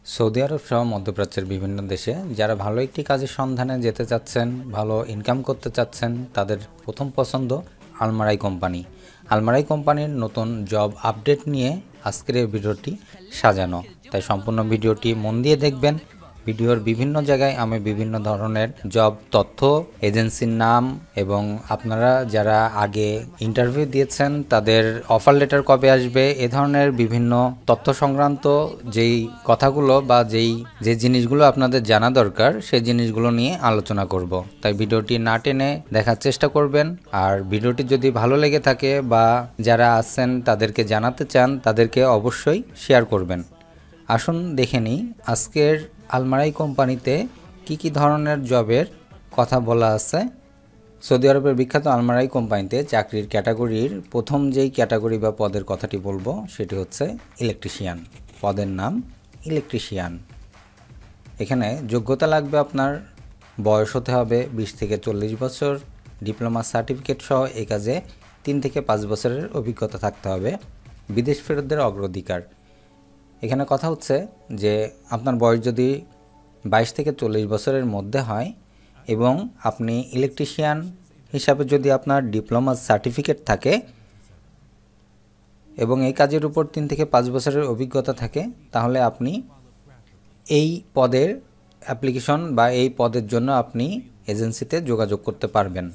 Saudi আরব সহ মধ্যপ্রাচ্যের বিভিন্ন দেশে যারা ভালো একটি কাজের সন্ধানে যেতে চাচ্ছেন, ভালো ইনকাম করতে চাচ্ছেন, তাদের প্রথম পছন্দ আলমারাই কোম্পানি। আলমারাই কোম্পানির নতুন জব আপডেট নিয়ে আজকের এই ভিডিওটি সাজানো, তাই সম্পূর্ণ ভিডিওটি মন দিয়ে দেখবেন। ভিডিওর বিভিন্ন জায়গায় আমি বিভিন্ন ধরনের জব তথ্য, এজেন্সির নাম এবং আপনারা যারা আগে ইন্টারভিউ দিয়েছেন তাদের অফার লেটার কবে আসবে, এ ধরনের বিভিন্ন তথ্য সংক্রান্ত যেই কথাগুলো বা যে জিনিসগুলো আপনাদের জানা দরকার সেই জিনিসগুলো নিয়ে আলোচনা করব। তাই ভিডিওটি না টেনে দেখার চেষ্টা করবেন। আর ভিডিওটি যদি ভালো লেগে থাকে বা যারা আছেন তাদেরকে জানাতে চান তাদেরকে অবশ্যই শেয়ার করবেন। আসুন দেখে নিই আজকের আলমারাই কোম্পানিতে কি ধরনের জবের কথা বলা আছে। সৌদি আরবের বিখ্যাত আলমারাই কোম্পানিতে চাকরির ক্যাটাগরির প্রথম যেই ক্যাটাগরি বা পদের কথাটি বলবো সেটি হচ্ছে ইলেকট্রিশিয়ান। পদের নাম ইলেকট্রিশিয়ান। এখানে যোগ্যতা লাগবে, আপনার বয়স হতে হবে 20 থেকে 40 বছর, ডিপ্লোমা সার্টিফিকেট সহ এই কাজে 3 থেকে 5 বছরের অভিজ্ঞতা থাকতে হবে। বিদেশ ফেরতদের অগ্রাধিকার। এখানে কথা হচ্ছে যে আপনার বয়স যদি 22 থেকে 40 বছরের মধ্যে হয় এবং আপনি ইলেকট্রিশিয়ান হিসাবে যদি আপনার ডিপ্লোমা সার্টিফিকেট থাকে এবং এই কাজের উপর 3 থেকে 5 বছরের অভিজ্ঞতা থাকে, তাহলে আপনি এই পদের অ্যাপ্লিকেশন বা এই পদের জন্য আপনি এজেন্সিতে যোগাযোগ করতে পারবেন।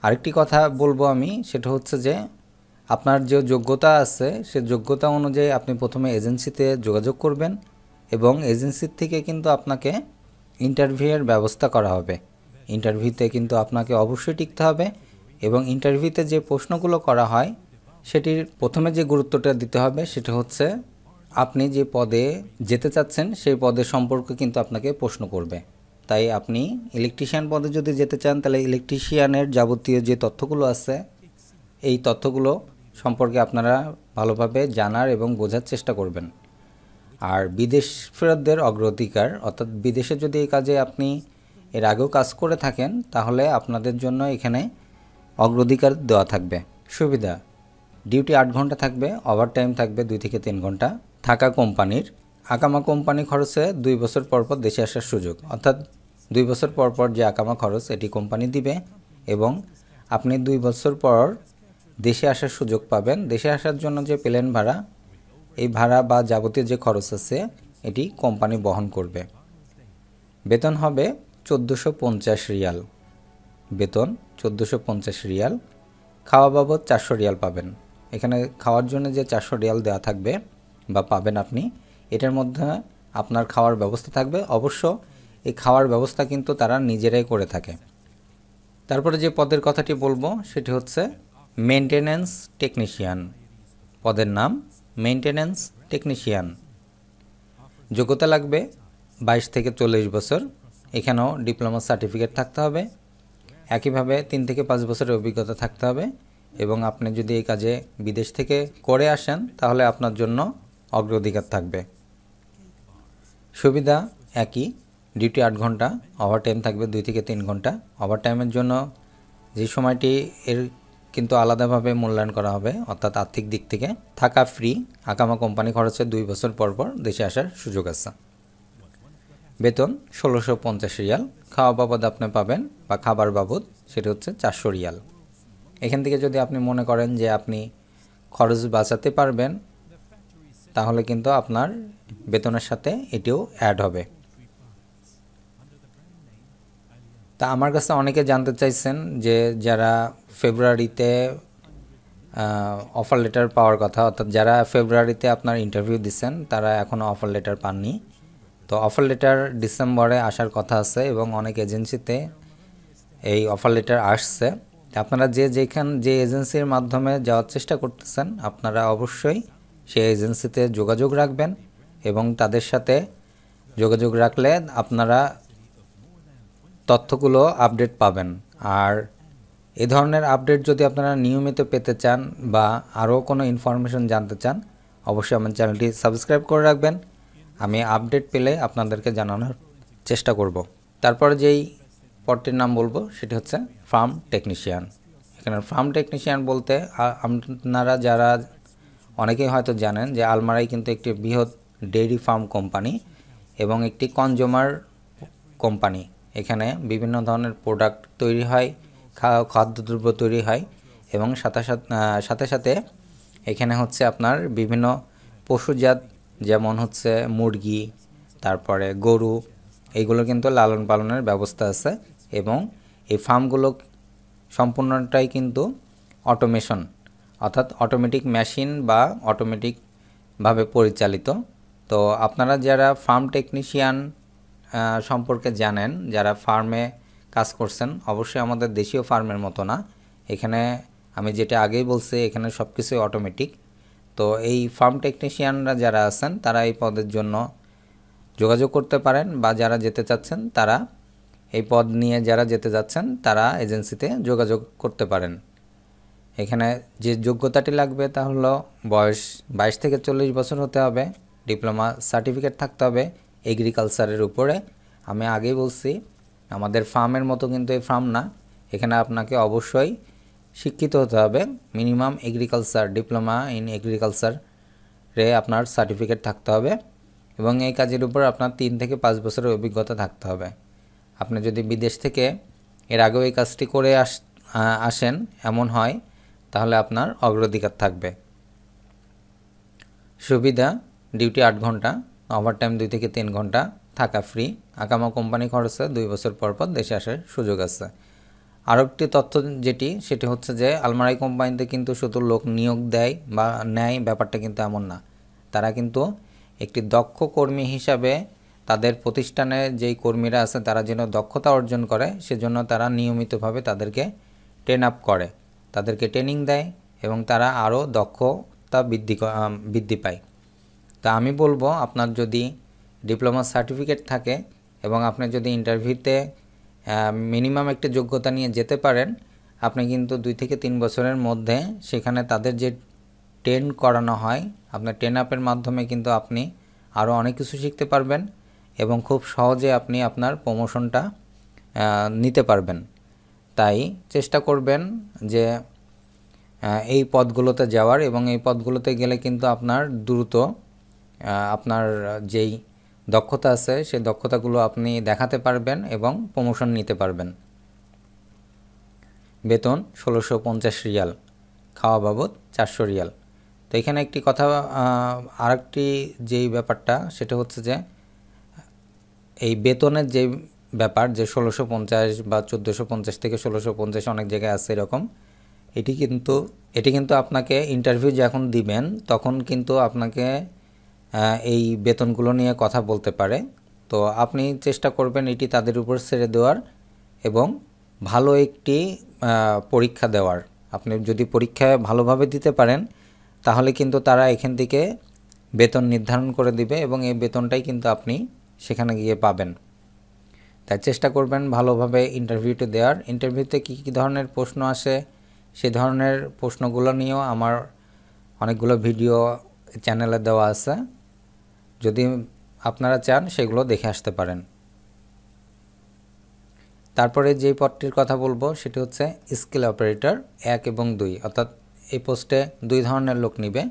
আরেকটি কথা বলবো আমি, সেটা হচ্ছে যে আপনার যে যোগ্যতা আছে সে যোগ্যতা অনুযায়ী আপনি প্রথমে এজেন্সিতে যোগাযোগ করবেন এবং এজেন্সির থেকে কিন্তু আপনাকে ইন্টারভিউয়ের ব্যবস্থা করা হবে। ইন্টারভিউতে কিন্তু আপনাকে অবশ্যই টিকতে হবে এবং ইন্টারভিউতে যে প্রশ্নগুলো করা হয় সেটির প্রথমে যে গুরুত্বটা দিতে হবে সেটা হচ্ছে আপনি যে পদে যেতে চাচ্ছেন সেই পদের সম্পর্কে কিন্তু আপনাকে প্রশ্ন করবে। তাই আপনি ইলেকট্রিশিয়ান পদে যদি যেতে চান তাহলে ইলেকট্রিশিয়ানের যাবতীয় যে তথ্যগুলো আছে এই তথ্যগুলো সম্পর্কে আপনারা ভালোভাবে জানার এবং বোঝার চেষ্টা করবেন। আর বিদেশ ফেরতদের অগ্রাধিকার, অর্থাৎ বিদেশে যদি এই কাজে আপনি এর আগেও কাজ করে থাকেন তাহলে আপনাদের জন্য এখানে অগ্রাধিকার দেওয়া থাকবে। সুবিধা: ডিউটি 8 ঘন্টা থাকবে, ওভারটাইম থাকবে 2 থেকে 3 ঘন্টা। থাকা কোম্পানির আকামা কোম্পানি খরচে 2 বছর পর পর দেশে আসার সুযোগ, অর্থাৎ 2 বছর পর পর যে আকামা খরচ এটি কোম্পানি দিবে এবং আপনি 2 বছর পর দেশে আসার সুযোগ পাবেন। দেশে আসার জন্য যে প্লেন ভাড়া, এই ভাড়া বা যাবতীয় যে খরচ আছে এটি কোম্পানি বহন করবে। বেতন হবে 1450 রিয়াল। বেতন 1450 রিয়াল। খাওয়া বাবদ 400 রিয়াল পাবেন। এখানে খাওয়ার জন্য যে 400 রিয়াল দেওয়া থাকবে বা পাবেন আপনি, এটার মধ্যে আপনার খাওয়ার ব্যবস্থা থাকবে। অবশ্য এই খাওয়ার ব্যবস্থা কিন্তু তারা নিজেরাই করে থাকে। তারপরে যে পদের কথাটি বলবো সেটি হচ্ছে মেইনটেনেন্স টেকনিশিয়ান। পদের নাম মেইনটেনেন্স টেকনিশিয়ান। যোগ্যতা লাগবে 22 থেকে 40 বছর। এখানেও ডিপ্লোমা সার্টিফিকেট থাকতে হবে। একইভাবে 3 থেকে 5 বছরের অভিজ্ঞতা থাকতে হবে এবং আপনি যদি এই কাজে বিদেশ থেকে করে আসেন তাহলে আপনার জন্য অগ্রাধিকার থাকবে। সুবিধা একই, ডিউটি 8 ঘন্টা, ওভারটাইম থাকবে 2 থেকে 3 ঘন্টা। ওভারটাইমের জন্য যে সময়টি এর কিন্তু আলাদাভাবে মূল্যায়ন করা হবে, অর্থাৎ আর্থিক দিক থেকে। থাকা ফ্রি, আকামা কোম্পানি খরচে 2 বছর পর পর দেশে আসার সুযোগ আছে। বেতন 1650 রিয়াল। খাওয়া বাবদ আপনি পাবেন বা খাবার বাবদ সেটা হচ্ছে 400 রিয়াল। এখান থেকে যদি আপনি মনে করেন যে আপনি খরচ বাঁচাতে পারবেন তাহলে কিন্তু আপনার বেতনের সাথে এটিও অ্যাড হবে। তা আমার কাছে অনেকে জানতে চাইছেন যে যারা ফেব্রুয়ারিতে অফার লেটার পাওয়ার কথা, অর্থাৎ যারা ফেব্রুয়ারিতে আপনার ইন্টারভিউ দিচ্ছেন তারা এখনও অফার লেটার পাননি। তো অফার লেটার ডিসেম্বরে আসার কথা আছে এবং অনেক এজেন্সিতে এই অফার লেটার আসছে। আপনারা যে এজেন্সির মাধ্যমে যাওয়ার চেষ্টা করতেছেন আপনারা অবশ্যই সেই এজেন্সিতে যোগাযোগ রাখবেন এবং তাদের সাথে যোগাযোগ রাখলে আপনারা তথ্যগুলো আপডেট পাবেন। আর এ ধরনের আপডেট যদি আপনারা নিয়মিত পেতে চান বা আরও কোনো ইনফরমেশন জানতে চান অবশ্যই আমার চ্যানেলটি সাবস্ক্রাইব করে রাখবেন। আমি আপডেট পেলে আপনাদেরকে জানানোর চেষ্টা করব। তারপরে যেই পদটির নাম বলবো সেটি হচ্ছে ফার্ম টেকনিশিয়ান। এখানে ফার্ম টেকনিশিয়ান বলতে আপনারা যারা অনেকেই হয়তো জানেন যে আলমারাই কিন্তু একটি বৃহৎ ডেইরি ফার্ম কোম্পানি এবং একটি কনজিউমার কোম্পানি। এখানে বিভিন্ন ধরনের প্রোডাক্ট তৈরি হয়, খাদ্যদ্রব্য তৈরি হয় এবং সাথে সাথে এখানে হচ্ছে আপনার বিভিন্ন পশুজাত, যেমন হচ্ছে মুরগি, তারপরে গরু, এইগুলো কিন্তু লালন পালনের ব্যবস্থা আছে এবং এই ফার্মগুলো সম্পূর্ণটাই কিন্তু অটোমেশন, অর্থাৎ অটোমেটিক মেশিন বা অটোমেটিকভাবে পরিচালিত। তো আপনারা যারা ফার্ম টেকনিশিয়ান সম্পর্কে জানেন, যারা ফার্মে কাজ করছেন, অবশ্যই আমাদের দেশীয় ফার্মের মতো না। এখানে আমি যেটা আগেই বলছি, এখানে সব কিছুই অটোমেটিক। তো এই ফার্ম টেকনিশিয়ানরা যারা আছেন তারা এই পদের জন্য যোগাযোগ করতে পারেন, বা যারা যেতে চাচ্ছেন তারা এই পদ নিয়ে যারা যেতে যাচ্ছেন তারা এজেন্সিতে যোগাযোগ করতে পারেন। এখানে যে যোগ্যতাটি লাগবে তা হলো বয়স 22 থেকে 40 বছর হতে হবে, ডিপ্লোমা সার্টিফিকেট থাকতে হবে এগ্রিকালচারের উপরে। আমি আগেই বলছি আমাদের ফার্মের মতো কিন্তু এই ফার্ম না, এখানে আপনাকে অবশ্যই শিক্ষিত হতে হবে, মিনিমাম এগ্রিকালচার, ডিপ্লোমা ইন এগ্রিকালচারে আপনার সার্টিফিকেট থাকতে হবে এবং এই কাজের উপর আপনার 3 থেকে 5 বছরের অভিজ্ঞতা থাকতে হবে। আপনি যদি বিদেশ থেকে এর আগেও এই কাজটি করে আসেন এমন হয়, তাহলে আপনার অগ্রাধিকার থাকবে। সুবিধা: ডিউটি 8 ঘন্টা, ওভারটাইম 2 থেকে 3 ঘন্টা, থাকা ফ্রি, আকামা কোম্পানি খরচে 2 বছর পর পর দেশে আসার সুযোগ আছে। আরও একটি তথ্য সেটি হচ্ছে যে আলমারাই কোম্পানিতে কিন্তু শুধু লোক নিয়োগ দেয় বা নেয়, ব্যাপারটা কিন্তু এমন না। তারা কিন্তু একটি দক্ষ কর্মী হিসাবে তাদের প্রতিষ্ঠানে যেই কর্মীরা আছে তারা যেন দক্ষতা অর্জন করে, সেজন্য তারা নিয়মিতভাবে তাদেরকে ট্রেন আপ করে, তাদেরকে ট্রেনিং দেয় এবং তারা আরও দক্ষতা বৃদ্ধি পায়। তা আমি বলবো, আপনার যদি ডিপ্লোমা সার্টিফিকেট থাকে এবং আপনি যদি ইন্টারভিউতে মিনিমাম একটা যোগ্যতা নিয়ে যেতে পারেন, আপনি কিন্তু 2 থেকে 3 বছরের মধ্যে সেখানে তাদের যে ট্রেন করানো হয়, আপনার ট্রেন আপের মাধ্যমে কিন্তু আপনি আরও অনেক কিছু শিখতে পারবেন এবং খুব সহজে আপনি আপনার প্রমোশনটা নিতে পারবেন। তাই চেষ্টা করবেন যে এই পদগুলোতে যাওয়ার, এবং এই পদগুলোতে গেলে কিন্তু আপনার দ্রুত আপনার যেই দক্ষতা আছে সেই দক্ষতাগুলো আপনি দেখাতে পারবেন এবং প্রমোশন নিতে পারবেন। বেতন 1650 রিয়াল, খাওয়া বাবদ 400 রিয়াল। তো এখানে একটি কথা, আরেকটি যেই ব্যাপারটা সেটা হচ্ছে যে এই বেতনের যে ব্যাপার, যে 1650 বা 1450 থেকে 1650 অনেক জায়গায় আছে এরকম, এটি কিন্তু আপনাকে ইন্টারভিউ যখন দিবেন তখন কিন্তু আপনাকে এই বেতনগুলো নিয়ে কথা বলতে পারে। তো আপনি চেষ্টা করবেন এটি তাদের উপর ছেড়ে দেওয়ার এবং ভালো একটি পরীক্ষা দেওয়ার। আপনি যদি পরীক্ষায় ভালোভাবে দিতে পারেন তাহলে কিন্তু তারা এখান থেকে বেতন নির্ধারণ করে দিবে এবং এই বেতনটাই কিন্তু আপনি সেখানে গিয়ে পাবেন। তাই চেষ্টা করবেন ভালোভাবে ইন্টারভিউটি দেওয়ার। ইন্টারভিউতে কী কী ধরনের প্রশ্ন আসে সেই ধরনের প্রশ্নগুলো নিয়েও আমার অনেকগুলো ভিডিও চ্যানেলে দেওয়া আছে, যদি আপনারা চান সেগুলো দেখে আসতে পারেন। তারপরে যেই পদটির কথা বলবো সেটি হচ্ছে স্কিল অপারেটর 1 এবং 2, অর্থাৎ এই পোস্টে 2 ধরনের লোক নিবে,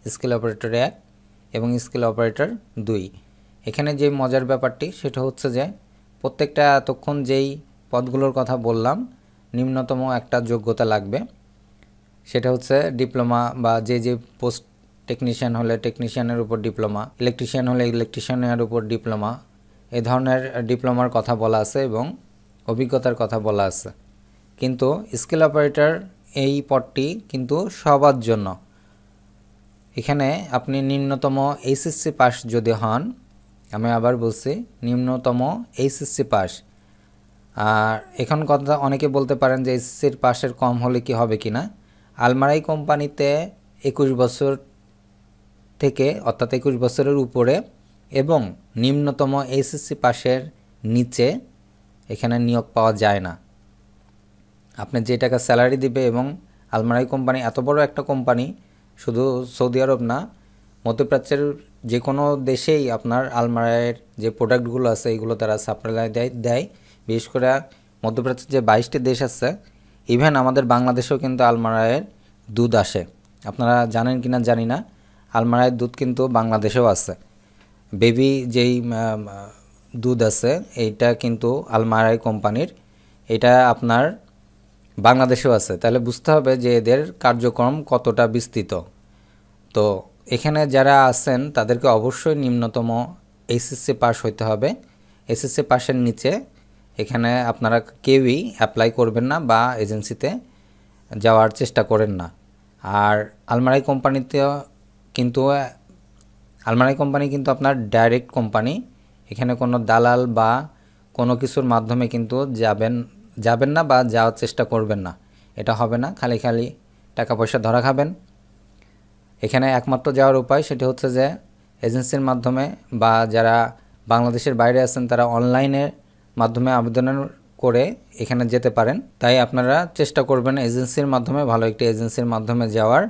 স্কিল অপারেটর 1 এবং স্কিল অপারেটর 2। এখানে যে মজার ব্যাপারটি সেটা হচ্ছে যে প্রত্যেকটা এতক্ষণ যেই পদগুলোর কথা বললাম নিম্নতম একটা যোগ্যতা লাগবে, সেটা হচ্ছে ডিপ্লোমা, বা যে পোস্ট টেকনিশিয়ান হলে টেকনিশিয়ানের উপর ডিপ্লোমা, ইলেকট্রিশিয়ান হলে ইলেকট্রিশিয়ানের উপর ডিপ্লোমা, এই ধরনের ডিপ্লোমার কথা বলা আছে এবং অভিজ্ঞতার কথা বলা আছে। কিন্তু স্কিল অপারেটর এই পদটি কিন্তু সবার জন্য। এখানে আপনি নিম্নতম এইচএসসি পাস যদি হন, আমি আবার বলছি নিম্নতম এইচএসসি পাস। আর এখন কথা অনেকে বলতে পারেন যে এইচএসসির পাসের কম হলে কি হবে কি না। আলমারাই কোম্পানিতে 21 বছর থেকে, অর্থাৎ 21 বছরের উপরে এবং নিম্নতম এইচএসসি পাসের নিচে এখানে নিয়োগ পাওয়া যায় না। আপনি যে টাকা স্যালারি দিবে, এবং আলমারাই কোম্পানি এত বড় একটা কোম্পানি, শুধু সৌদি আরব না, মধ্যপ্রাচ্যের যে কোনো দেশেই আপনার আলমারাইয়ের যে প্রোডাক্টগুলো আছে এগুলো তারা সাপ্লাই দেয়। বিশেষ করে মধ্যপ্রাচ্যের যে 22টি দেশ আছে, ইভেন আমাদের বাংলাদেশেও কিন্তু আলমারাইয়ের দুধ আসে। আপনারা জানেন কিনা জানি না, আলমারাইয়ের দুধ কিন্তু বাংলাদেশেও আছে। বেবি যেই দুধ আছে এইটা কিন্তু আলমারাই কোম্পানির, এটা আপনার বাংলাদেশেও আছে। তাহলে বুঝতে হবে যে এদের কার্যক্রম কতটা বিস্তৃত। তো এখানে যারা আছেন তাদেরকে অবশ্যই নিম্নতম এইচএসসি পাস হইতে হবে। এইচএসসি পাসের নিচে এখানে আপনারা কেউই অ্যাপ্লাই করবেন না বা এজেন্সিতে যাওয়ার চেষ্টা করেন না। আর আলমারাই কোম্পানিতে কিন্তু আলমারাই কোম্পানি কিন্তু আপনার ডাইরেক্ট কোম্পানি, এখানে কোনো দালাল বা কোনো কিছুর মাধ্যমে কিন্তু যাবেন না বা যাওয়ার চেষ্টা করবেন না, এটা হবে না। খালি খালি টাকা পয়সা ধরা খাবেন। এখানে একমাত্র যাওয়ার উপায় সেটা হচ্ছে যে এজেন্সির মাধ্যমে, বা যারা বাংলাদেশের বাইরে আছেন তারা অনলাইনের মাধ্যমে আবেদন করে এখানে যেতে পারেন। তাই আপনারা চেষ্টা করবেন এজেন্সির মাধ্যমে, ভালো একটি এজেন্সির মাধ্যমে যাওয়ার।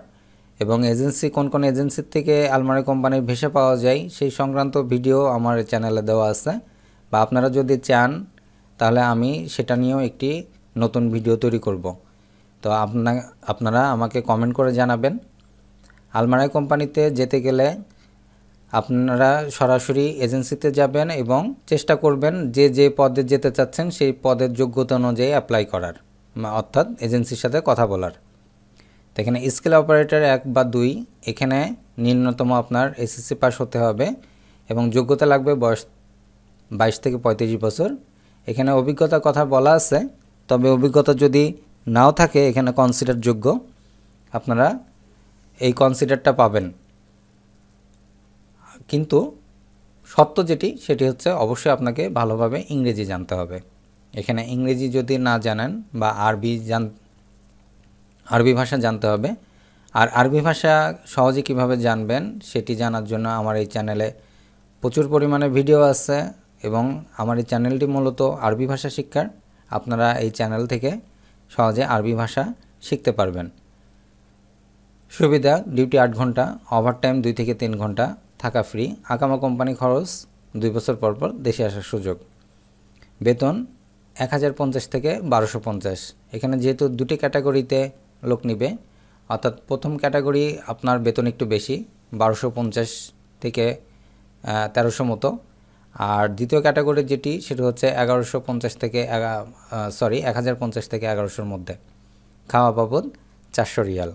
এবং এজেন্সি কোন কোন এজেন্সির থেকে আলমারি কোম্পানির ভিসা পাওয়া যায় সেই সংক্রান্ত ভিডিও আমার চ্যানেলে দেওয়া আছে, বা আপনারা যদি চান তাহলে আমি সেটা নিয়েও একটি নতুন ভিডিও তৈরি করব। তো আপনারা আমাকে কমেন্ট করে জানাবেন। আলমারাই কোম্পানিতে যেতে গেলে আপনারা সরাসরি এজেন্সিতে যাবেন এবং চেষ্টা করবেন যে যে পদে যেতে চাচ্ছেন সেই পদের যোগ্যতা অনুযায়ী অ্যাপ্লাই করার, অর্থাৎ এজেন্সির সাথে কথা বলার। তো এখানে স্কেল অপারেটর 1 বা 2, এখানে ন্যূনতম আপনার এসএসসি পাস হতে হবে এবং যোগ্যতা লাগবে বয়স 22 থেকে 35 বছর। এখানে অভিজ্ঞতার কথা বলা আছে, তবে অভিজ্ঞতা যদি নাও থাকে এখানে কনসিডার যোগ্য, আপনারা এই কনসিডারটা পাবেন। কিন্তু শর্ত সেটি হচ্ছে অবশ্যই আপনাকে ভালোভাবে ইংরেজি জানতে হবে। এখানে ইংরেজি যদি না জানেন বা আরবি ভাষা জানতে হবে। আর আরবি ভাষা সহজে কিভাবে জানবেন সেটি জানার জন্য আমার এই চ্যানেলে প্রচুর পরিমাণে ভিডিও আছে এবং আমার এই চ্যানেলটি মূলত আরবি ভাষা শিক্ষার। আপনারা এই চ্যানেল থেকে সহজে আরবি ভাষা শিখতে পারবেন। সুবিধা: ডিউটি 8 ঘন্টা, ওভারটাইম 2 থেকে 3 ঘন্টা, থাকা ফ্রি, আকামা কোম্পানি খরচ, 2 বছর পর পর দেশে আসার সুযোগ। বেতন 1050 থেকে 1250। এখানে যেহেতু দুটি ক্যাটাগরিতে লোক নিবে, অর্থাৎ প্রথম ক্যাটাগরি আপনার বেতন একটু বেশি 1250 থেকে 1300 মতো, আর দ্বিতীয় ক্যাটাগরি যেটি সেটা হচ্ছে 1150 থেকে 1050 থেকে 1100-র মধ্যে, খাওয়া বাবদ 400 রিয়াল।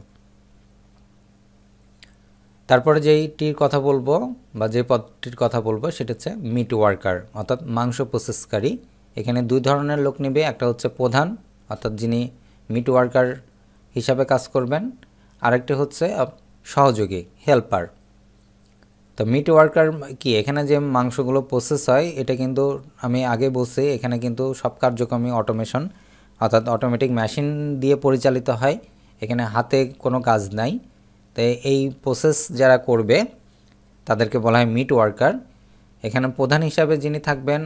তারপরে যেইটির কথা বলবো বা যে পদটির কথা বলবো সেটা হচ্ছে মিট ওয়ার্কার, অর্থাৎ মাংস প্রসেসকারী। এখানে 2 ধরনের লোক নেবে, একটা হচ্ছে প্রধান অর্থাৎ যিনি মিট ওয়ার্কার হিসাবে কাজ করবেন, আরেকটি হচ্ছে সহযোগী হেল্পার। তো মিট ওয়ার্কার কি, এখানে যে মাংসগুলো প্রসেস হয় এটা কিন্তু আমি আগে বলছি, এখানে কিন্তু সব কার্যক্রমই অটোমেশন অর্থাৎ অটোমেটিক মেশিন দিয়ে পরিচালিত হয়, এখানে হাতে কোনো কাজ নাই। তাই এই প্রসেস যারা করবে তাদেরকে বলা হয় মিট ওয়ার্কার। এখানে প্রধান হিসাবে যিনি থাকবেন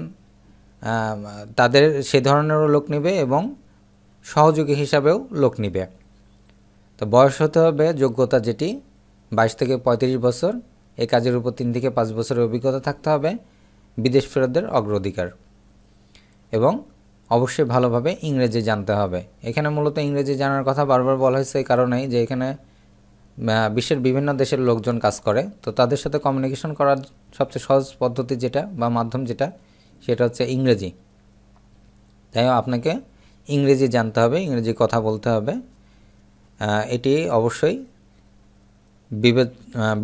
তাদের সে ধরনেরও লোক নেবে এবং সহযোগী হিসাবেও লোক নেবে। তো বয়স হতে হবে যোগ্যতা যেটি 22 থেকে 35 বছর, এই কাজের উপর 3 থেকে 5 বছরের অভিজ্ঞতা থাকতে হবে, বিদেশ ফেরতদের অগ্রাধিকার, এবং অবশ্যই ভালোভাবে ইংরেজি জানতে হবে। এখানে মূলত ইংরেজি জানার কথা বারবার বলা হয়েছে এই কারণেই যে এখানে বিশ্বের বিভিন্ন দেশের লোকজন কাজ করে, তো তাদের সাথে কমিউনিকেশন করার সবচেয়ে সহজ পদ্ধতি যেটা বা মাধ্যম যেটা সেটা হচ্ছে ইংরেজি। তাই আপনাকে ইংরেজি জানতে হবে, ইংরেজি কথা বলতে হবে, এটি অবশ্যই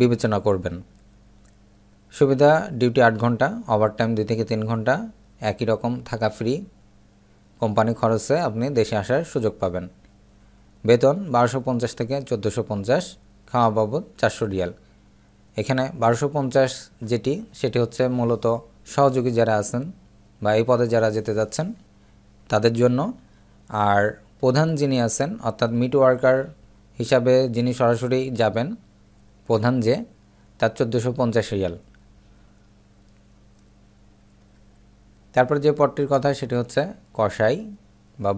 বিবেচনা করবেন। সুবিধা: ডিউটি 8 ঘন্টা, ওভারটাইম 2 থেকে 3 ঘন্টা, একই রকম থাকা ফ্রি, কোম্পানি খরচে আপনি দেশে আসার সুযোগ পাবেন। বেতন 1250 থেকে 1450, খাওয়া বাবদ 400 রিয়াল। এখানে 1250 সেটি হচ্ছে মূলত সহযোগী যারা আছেন বা এই পদে যারা যেতে যাচ্ছেন তাদের জন্য, আর প্রধান যিনি আছেন অর্থাৎ মিট ওয়ার্কার হিসাবে যিনি সরাসরি যাবেন প্রধান তার 1450 রিয়াল। তারপর যে পদটির কথা সেটি হচ্ছে কসাই বা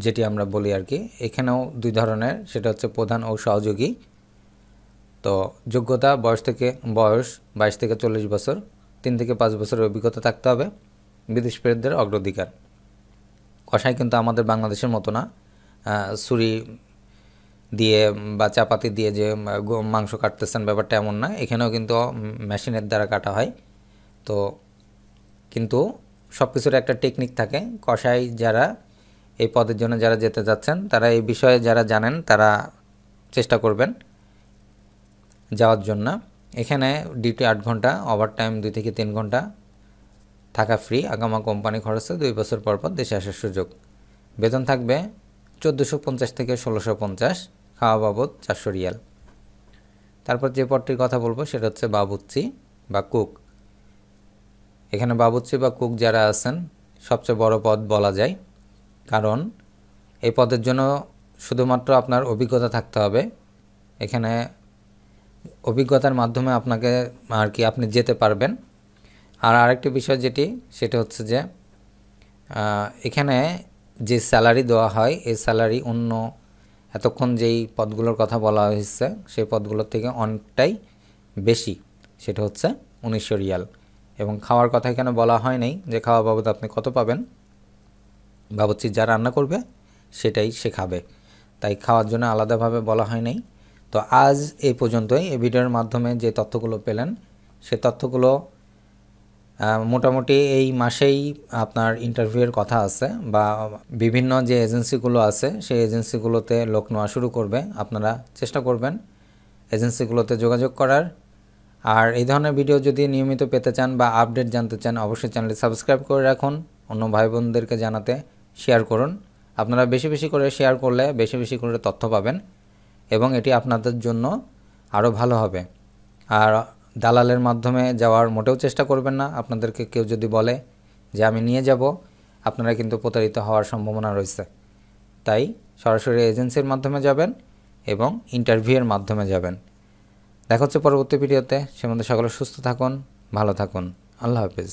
যেটি আমরা বলি আর কি, এখানেও 2 ধরনের, সেটা হচ্ছে প্রধান ও সহযোগী। তো যোগ্যতা বয়স 22 থেকে 40 বছর, 3 থেকে 5 বছরের অভিজ্ঞতা থাকতে হবে, বিদেশ ফেরতদের অগ্রাধিকার। কসাই কিন্তু আমাদের বাংলাদেশের মতো না, ছুরি দিয়ে বা চাপাতি দিয়ে যে মাংস কাটতেছেন, ব্যাপারটা এমন না। এখানেও কিন্তু মেশিনের দ্বারা কাটা হয়। তো কিন্তু সব কিছুর একটা টেকনিক থাকে। কসাই যারা এই পদের জন্য যারা যেতে যাচ্ছেন, তারা এই বিষয়ে যারা জানেন তারা চেষ্টা করবেন যাওয়ার জন্য। এখানে ডিউটি 8 ঘন্টা, ওভারটাইম 2 থেকে 3 ঘন্টা, থাকা ফ্রি, আগামা কোম্পানি খরচে 2 বছর পর পর দেশে আসার সুযোগ। বেতন থাকবে 1450 থেকে 1650, খাওয়া বাবদ 400 রিয়াল। তারপর যে পদটির কথা বলবো সেটা হচ্ছে বাবুর্চি বা কুক। এখানে বাবুর্চি বা কুক যারা আছেন সবচেয়ে বড় পদ বলা যায়, কারণ এই পদের জন্য শুধুমাত্র আপনার অভিজ্ঞতা থাকতে হবে। এখানে অভিজ্ঞতার মাধ্যমে আপনাকে আর কি আপনি যেতে পারবেন। আর আরেকটি বিষয় যেটি, সেটা হচ্ছে যে এখানে যে স্যালারি দেওয়া হয়, এই স্যালারি অন্য এতক্ষণ যেই পদগুলোর কথা বলা হয়েছে সেই পদগুলোর থেকে অনেকটাই বেশি, সেটা হচ্ছে 1900 রিয়াল। এবং খাওয়ার কথা এখানে বলা হয় নাই যে খাওয়া বাবদ আপনি কত পাবেন, বাবুর্চি যা রান্না করবে সেটাই সে খাবে, তাই খাওয়ার জন্য আলাদাভাবে বলা হয় নাই। তো আজ এই পর্যন্তই। এই ভিডিওর মাধ্যমে যে তথ্যগুলো পেলেন সে তথ্যগুলো মোটামুটি এই মাসেই আপনার ইন্টারভিউয়ের কথা আছে, বা বিভিন্ন যে এজেন্সিগুলো আছে সেই এজেন্সিগুলোতে লোক নেওয়া শুরু করবে। আপনারা চেষ্টা করবেন এজেন্সিগুলোতে যোগাযোগ করার। আর এই ধরনের ভিডিও যদি নিয়মিত পেতে চান বা আপডেট জানতে চান, অবশ্যই চ্যানেলটি সাবস্ক্রাইব করে রাখুন। অন্য ভাই বোনদেরকে জানাতে শেয়ার করুন। আপনারা বেশি বেশি করে শেয়ার করলে বেশি বেশি করে তথ্য পাবেন এবং এটি আপনাদের জন্য আরও ভালো হবে। আর দালালের মাধ্যমে যাওয়ার মোটেও চেষ্টা করবেন না। আপনাদেরকে কেউ যদি বলে যে আমি নিয়ে যাব, আপনারা কিন্তু প্রতারিত হওয়ার সম্ভাবনা রয়েছে। তাই সরাসরি এজেন্সির মাধ্যমে যাবেন এবং ইন্টারভিউয়ের মাধ্যমে যাবেন। দেখা হচ্ছে পরবর্তী ভিডিওতে। সে মধ্যে সকলে সুস্থ থাকুন, ভালো থাকুন। আল্লাহ হাফিজ।